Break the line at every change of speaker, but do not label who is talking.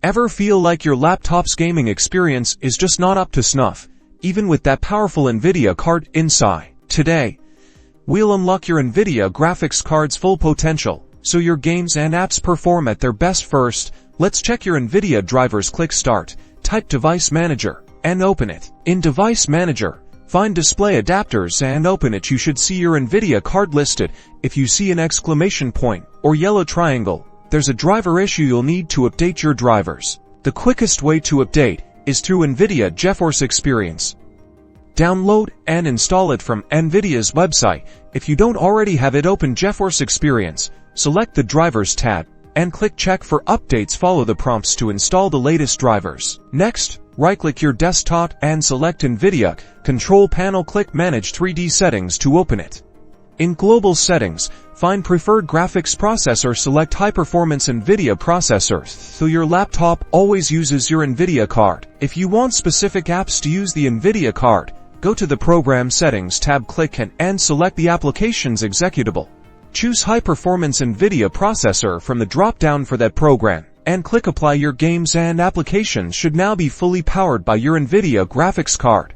Ever feel like your laptop's gaming experience is just not up to snuff, even with that powerful Nvidia card inside? Today, we'll unlock your Nvidia graphics card's full potential, so your games and apps perform at their best. First, let's check your Nvidia drivers. Click Start, type Device Manager, and open it. In Device Manager, find Display Adapters and open it. You should see your Nvidia card listed. If you see an exclamation point or yellow triangle, there's a driver issue. You'll need to update your drivers. The quickest way to update is through Nvidia GeForce Experience. Download and install it from Nvidia's website. If you don't already have it open, GeForce Experience, select the Drivers tab and click Check for updates. Follow the prompts to install the latest drivers. Next, right-click your desktop and select Nvidia Control Panel. Click Manage 3D Settings to open it. In Global Settings, find Preferred Graphics Processor. Select High Performance Nvidia Processor, so your laptop always uses your Nvidia card. If you want specific apps to use the Nvidia card, go to the Program Settings tab, click and select the application's executable. Choose High Performance Nvidia Processor from the drop-down for that program, and click Apply. Your games and applications should now be fully powered by your Nvidia graphics card.